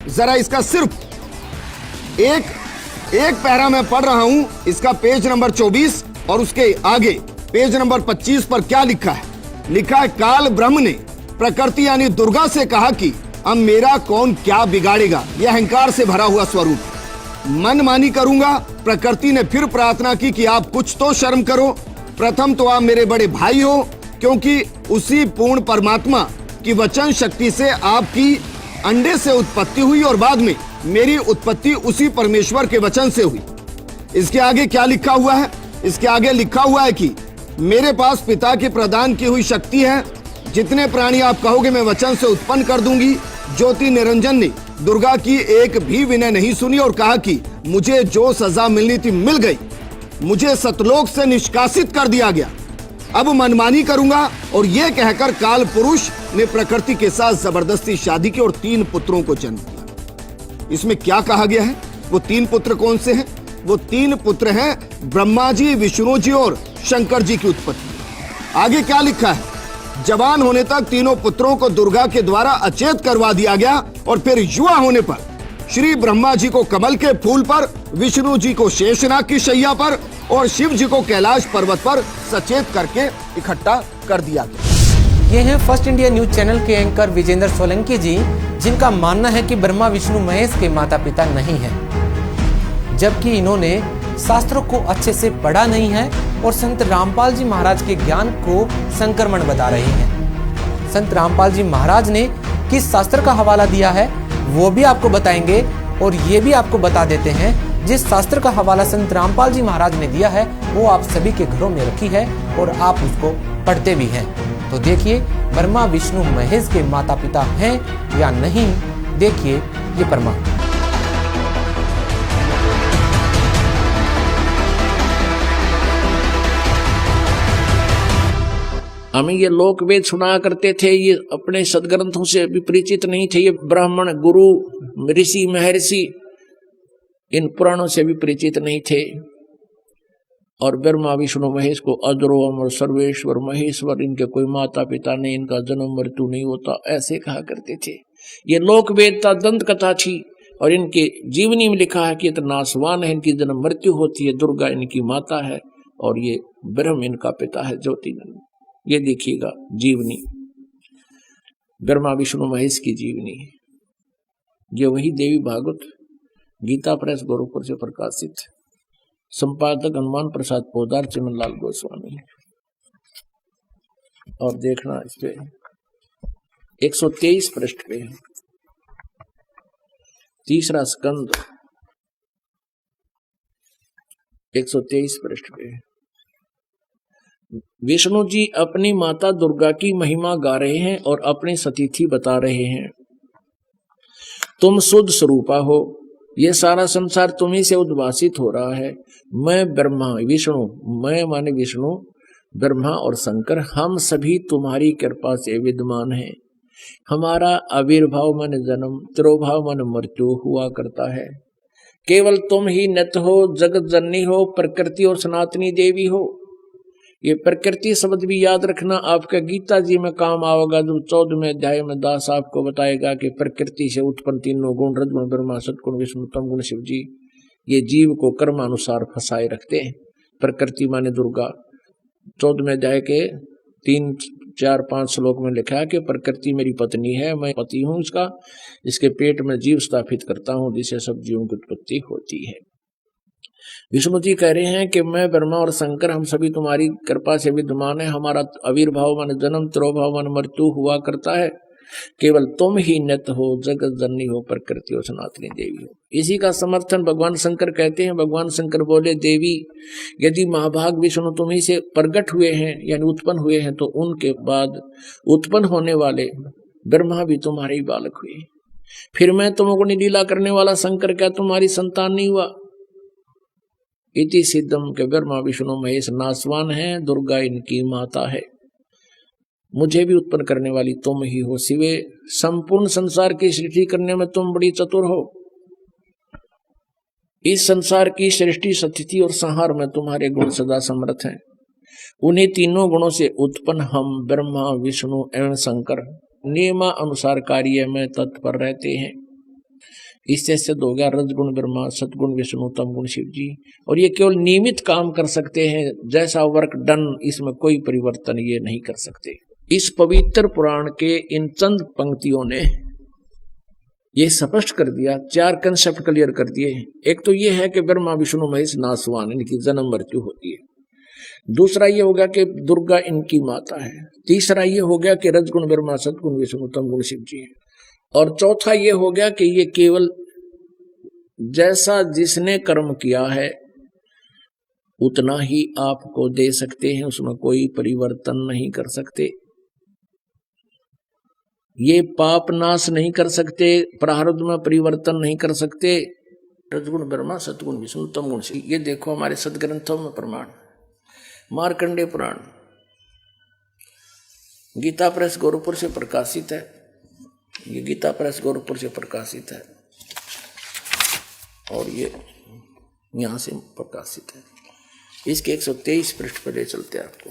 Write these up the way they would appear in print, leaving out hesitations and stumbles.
जरा इसका सिर्फ एक पैरा मैं पढ़ रहा हूं, इसका पेज नंबर 24 और उसके आगे पेज नंबर 25 पर क्या लिखा है? लिखा है, काल ब्रह्म ने प्रकृति यानी दुर्गा से कहा कि अब मेरा कौन क्या बिगाड़ेगा। यह अहंकार से भरा हुआ स्वरूप। मनमानी करूंगा। प्रकृति ने फिर प्रार्थना की कि आप कुछ तो शर्म करो। प्रथम तो आप मेरे बड़े भाई हो, क्योंकि उसी पूर्ण परमात्मा की वचन शक्ति से आपकी अंडे से उत्पत्ति हुई और बाद में मेरी उत्पत्ति उसी परमेश्वर के वचन से हुई। इसके आगे क्या लिखा हुआ है? इसके आगे लिखा हुआ है कि मेरे पास पिता की प्रदान की हुई शक्ति है। जितने प्राणी आप कहोगे मैं वचन से उत्पन्न कर दूंगी। ज्योति निरंजन ने दुर्गा की एक भी विनय नहीं सुनी और कहा कि मुझे जो सजा मिलनी थी मिल गई, मुझे सतलोक से निष्कासित कर दिया गया, अब मनमानी करूंगा। और यह कहकर काल पुरुष ने प्रकृति के साथ जबरदस्ती शादी की और 3 पुत्रों को जन्म दिया। इसमें क्या कहा गया है? वो 3 पुत्र कौन से हैं? वो 3 पुत्र हैं ब्रह्मा जी, विष्णु जी और शंकर जी की उत्पत्ति। आगे क्या लिखा है? जवान होने तक तीनों पुत्रों को दुर्गा के द्वारा अचेत करवा दिया गया और फिर युवा होने पर श्री ब्रह्मा जी को कमल के फूल पर, विष्णु जी को शेषनाग की शैया पर और शिव जी को कैलाश पर्वत पर सचेत करके इकट्ठा कर दिया गया। ये हैं फर्स्ट इंडिया न्यूज चैनल के एंकर विजेंद्र सोलंकी जी, जिनका मानना है कि ब्रह्मा विष्णु महेश के माता पिता नहीं हैं, जबकि इन्होंने शास्त्रों को अच्छे से पढ़ा नहीं है और संत रामपाल जी महाराज के ज्ञान को संक्रमण बता रहे हैं। संत रामपाल जी महाराज ने किस शास्त्र का हवाला दिया है वो भी आपको बताएंगे और ये भी आपको बता देते हैं जिस शास्त्र का हवाला संत रामपाल जी महाराज ने दिया है वो आप सभी के घरों में रखी है और आप उसको पढ़ते भी हैं। तो देखिए ब्रह्मा विष्णु महेश के माता पिता हैं या नहीं, देखिए ये प्रमाण। हमें ये लोक वेद सुना करते थे, ये अपने सदग्रंथों से भी परिचित नहीं थे। ये ब्राह्मण गुरु ऋषि महर्षि इन पुराणों से भी परिचित नहीं थे। और ब्रह्मा विष्णु महेश को अजरो अमर सर्वेश्वर महेश्वर, इनके कोई माता पिता नहीं, इनका जन्म मृत्यु नहीं होता, ऐसे कहा करते थे। ये लोक वेदता दंत कथा थी और इनके जीवनी में लिखा है कि इतना नासवान है, इनकी जन्म मृत्यु होती है, दुर्गा इनकी माता है और ये ब्रह्म इनका पिता है, ज्योतिनंद। ये देखिएगा जीवनी, ब्रह्मा विष्णु महेश की जीवनी। ये वही देवी भागवत गीता प्रेस गोरखपुर से प्रकाशित, संपादक हनुमान प्रसाद पोदार, चिमनलाल गोस्वामी। और देखना इस पे 123 पृष्ठ पे, तीसरा स्कंद 123 पृष्ठ पे विष्णु जी अपनी माता दुर्गा की महिमा गा रहे हैं और अपनी सतीथि बता रहे हैं। तुम शुद्ध स्वरूपा हो, ये सारा संसार तुम्ही से उद्भासित हो रहा है। मैं ब्रह्मा विष्णु, मैं माने विष्णु, ब्रह्मा और शंकर, हम सभी तुम्हारी कृपा से विद्यमान हैं। हमारा आविर्भाव माने जन्म, तिरोभाव माने मृत्यु हुआ करता है। केवल तुम ही नित्य हो, जगत जननी हो, प्रकृति और सनातनी देवी हो। ये प्रकृति शब्द भी याद रखना, आपका गीता जी में काम आएगा। जो 14वें अध्याय में दास आपको बताएगा कि प्रकृति से उत्पन्न तीनों गुण, रजगुण ब्रह्मा, सतगुण विष्णु, तम गुण शिव जी, ये जीव को कर्मानुसार फंसाए रखते हैं। प्रकृति माने दुर्गा। 14वें अध्याय के 3, 4, 5 श्लोक में लिखा है कि प्रकृति मेरी पत्नी है, मैं पति हूं इसका, इसके पेट में जीव स्थापित करता हूं जिससे सब जीवों की उत्पत्ति होती है। विष्णु जी कह रहे हैं कि मैं ब्रह्मा और शंकर, हम सभी तुम्हारी कृपा से विद्यमान है। हमारा आविर्भाव माने जन्म, तिरोभाव माने मृत्यु हुआ करता है। केवल तुम ही नित्य हो, जगत जननी हो, प्रकृति और सनातनी देवी हो। इसी का समर्थन भगवान शंकर कहते हैं। भगवान शंकर बोले, देवी यदि महाभाग विष्णु तुम्ही से प्रकट हुए हैं यानी उत्पन्न हुए हैं, तो उनके बाद उत्पन्न होने वाले ब्रह्मा भी तुम्हारे ही बालक हुए। फिर मैं तुमको लीला करने वाला शंकर क्या तुम्हारी संतान नहीं हुआ? इति सिद्धम के ब्रह्मा विष्णु महेश नासवान है, दुर्गा इनकी माता है। मुझे भी उत्पन्न करने वाली तुम ही हो शिवे। संपूर्ण संसार की सृष्टि करने में तुम बड़ी चतुर हो। इस संसार की सृष्टि, स्थिति और संहार में तुम्हारे गुण सदा समर्थ हैं। उन्हीं तीनों गुणों से उत्पन्न हम ब्रह्मा विष्णु एवं शंकर नियमा अनुसार कार्य में तत्पर रहते हैं। इससे सिद्ध हो गया रजगुण ब्रह्मा, सतगुण विष्णु, तमगुण शिव जी। और ये केवल नियमित काम कर सकते हैं, जैसा वर्क डन, इसमें कोई परिवर्तन ये नहीं कर सकते। इस पवित्र पुराण के इन चंद पंक्तियों ने ये स्पष्ट कर दिया, 4 कंसेप्ट क्लियर कर दिए। एक तो ये है कि ब्रह्मा विष्णु महेश नासवान, इनकी जन्म मृत्यु होती है। दूसरा ये हो गया कि दुर्गा इनकी माता है। तीसरा ये हो गया कि रजगुण ब्रह्मा, सतगुण विष्णु, तमगुण शिव जी है। और चौथा ये हो गया कि ये केवल जैसा जिसने कर्म किया है उतना ही आपको दे सकते हैं, उसमें कोई परिवर्तन नहीं कर सकते। ये पाप नाश नहीं कर सकते, प्रारब्ध में परिवर्तन नहीं कर सकते। रजगुण ब्रह्मा, सतगुण विष्णु, तमगुण शिव। ये देखो हमारे सदग्रंथों में प्रमाण। मार्कंडेय पुराण गीता प्रेस गोरखपुर से प्रकाशित है। ये गीता प्रेस गोरखपुर से प्रकाशित है और ये यहां से प्रकाशित है। इसके 123 पृष्ठ पर ले चलते हैं आपको।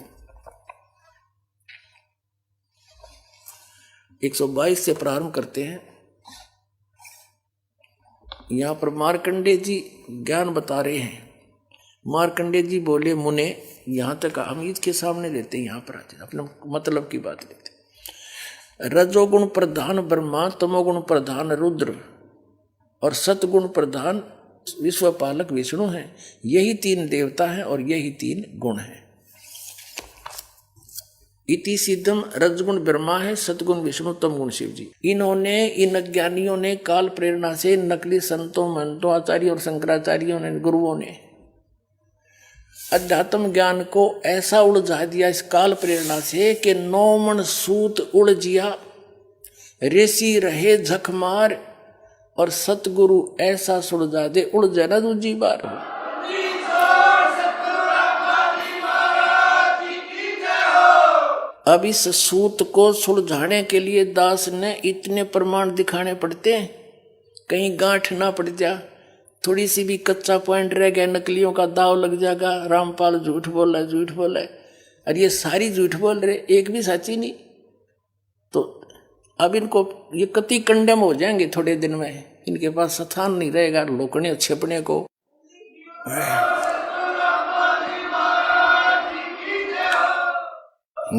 122 से प्रारंभ करते हैं। यहां पर मार्कंडेय जी ज्ञान बता रहे हैं। मार्कंडेय जी बोले, मुने, यहां तक हम इसके सामने लेते हैं, यहां पर आते अपने मतलब की बात लेते। रजोगुण प्रधान ब्रह्मा, तमोगुण प्रधान रुद्र और सतगुण प्रधान विश्वपालक विष्णु हैं। यही 3 देवता हैं और यही 3 गुण हैं। इति सिद्धम रजगुण ब्रह्मा है, सतगुण विष्णु, तमगुण शिव जी। इन्होंने, इन अज्ञानियों ने काल प्रेरणा से, नकली संतों, महंतों, आचार्य और शंकराचार्यों ने, गुरुओं ने अध्यात्म ज्ञान को ऐसा उलझा दिया इस काल प्रेरणा से कि 9 मन सूत उलझिया, ऋषि रहे झकमार, और सतगुरु ऐसा सुलझा दे उलझे न दूजी बार। अब इस सूत को सुलझाने के लिए दास ने इतने प्रमाण दिखाने पड़ते हैं, कहीं गांठ ना पड़ जा, थोड़ी सी भी कच्चा पॉइंट रह गया, नकलियों का दाव लग जाएगा। रामपाल झूठ बोला, झूठ बोला, और ये सारी झूठ बोल रहे, एक भी सच्ची नहीं। तो अब इनको ये कति कंडेम हो जाएंगे थोड़े दिन में, इनके पास स्थान नहीं रहेगा लोकने छिपने को।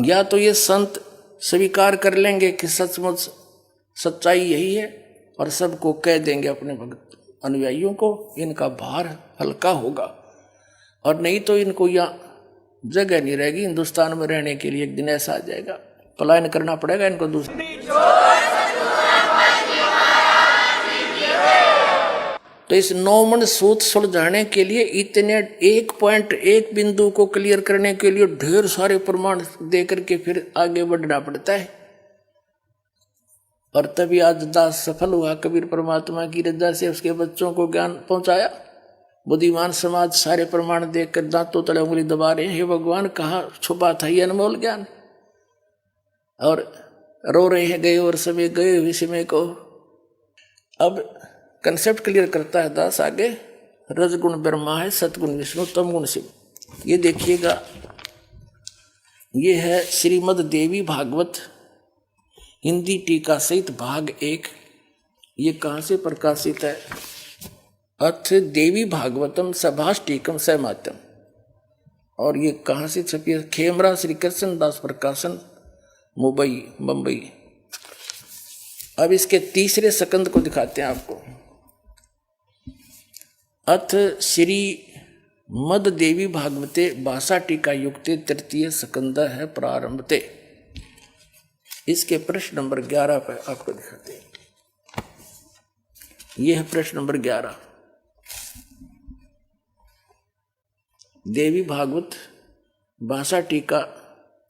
या तो ये संत स्वीकार कर लेंगे कि सचमुच सच्चाई यही है और सबको कह देंगे अपने भक्त अनुयायियों को, इनका भार हल्का होगा। और नहीं तो इनको यहाँ जगह नहीं रहेगी हिंदुस्तान में रहने के लिए। एक दिन ऐसा आ जाएगा, पलायन करना पड़ेगा इनको दूसरे। तो इस 9 मन सूत सुलझाने के लिए इतने 1 पॉइंट 1 बिंदु को क्लियर करने के लिए ढेर सारे प्रमाण देकर के फिर आगे बढ़ना पड़ता है। और तभी आज दास सफल हुआ, कबीर परमात्मा की रजा से उसके बच्चों को ज्ञान पहुंचाया। बुद्धिमान समाज सारे प्रमाण देखकर दांतों तले उंगली दबा रहे हैं, हे भगवान कहाँ छुपा था ये अनमोल ज्ञान, और रो रहे हैं गए और समय गए हुए समय को। अब कंसेप्ट क्लियर करता है दास आगे। रजगुण ब्रह्मा है, सतगुण विष्णु, तमगुण शिव। ये देखिएगा, ये है श्रीमद् देवी भागवत हिंदी टीका सहित भाग 1। ये कहाँ से प्रकाशित है? अथ देवी भागवतम सभाष्टीकम सहमात्यम। और ये कहाँ से छपी है? खेमरा श्री कृष्ण दास प्रकाशन, मुंबई। अब इसके तीसरे सकंद को दिखाते हैं आपको। अथ श्री मद देवी भागवते भाषा टीका युक्ते तृतीय सकंद है प्रारंभते। इसके प्रश्न नंबर 11 पर आपको दिखाते हैं। यह है प्रश्न नंबर 11, देवी भागवत भाषा टीका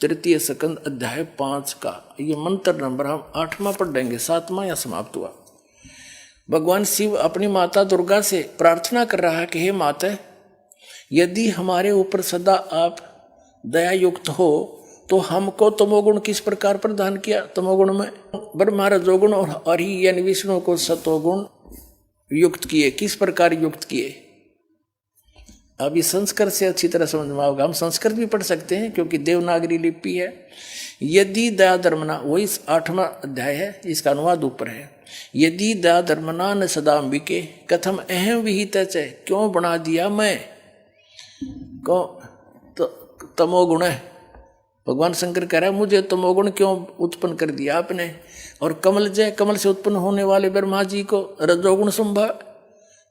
तृतीय सकंद अध्याय 5 का। ये मंत्र नंबर हम 8वां पढ़ देंगे, 7वां या समाप्त हुआ। भगवान शिव अपनी माता दुर्गा से प्रार्थना कर रहा है कि हे माता, यदि हमारे ऊपर सदा आप दया युक्त हो तो हमको तमोगुण किस प्रकार प्रदान किया? तमोगुण में ब्रह्मा रजोगुण और हरि यानी विष्णु को सतोगुण युक्त किए। किस प्रकार युक्त किए? अभी संस्कृत से अच्छी तरह समझ में आओगे। हम संस्कृत भी पढ़ सकते हैं क्योंकि देवनागरी लिपि है। यदि दया धर्मना, वही 8वां अध्याय है, इसका अनुवाद ऊपर है। यदि दया धर्मना न सदाम्बिके कथम अहम विहित च, क्यों बना दिया मैं को तो तमोगुण है। भगवान शंकर कह रहा है मुझे तमोगुण क्यों उत्पन्न कर दिया आपने। और कमल जय, कमल से उत्पन्न होने वाले ब्रह्मा जी को रजोगुण संभव,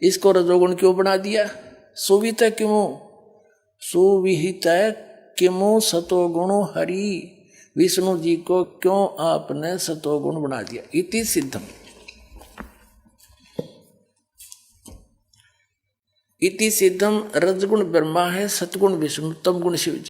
इसको रजोगुण क्यों बना दिया। सुवित क्यों, सुविहित किमो सतोगुणो हरि, विष्णु जी को क्यों आपने सतोगुण बना दिया। इति सिद्धम, इति सिद्धम रजगुण ब्रह्मा है, सतगुण विष्णु, तमगुण शिव जी।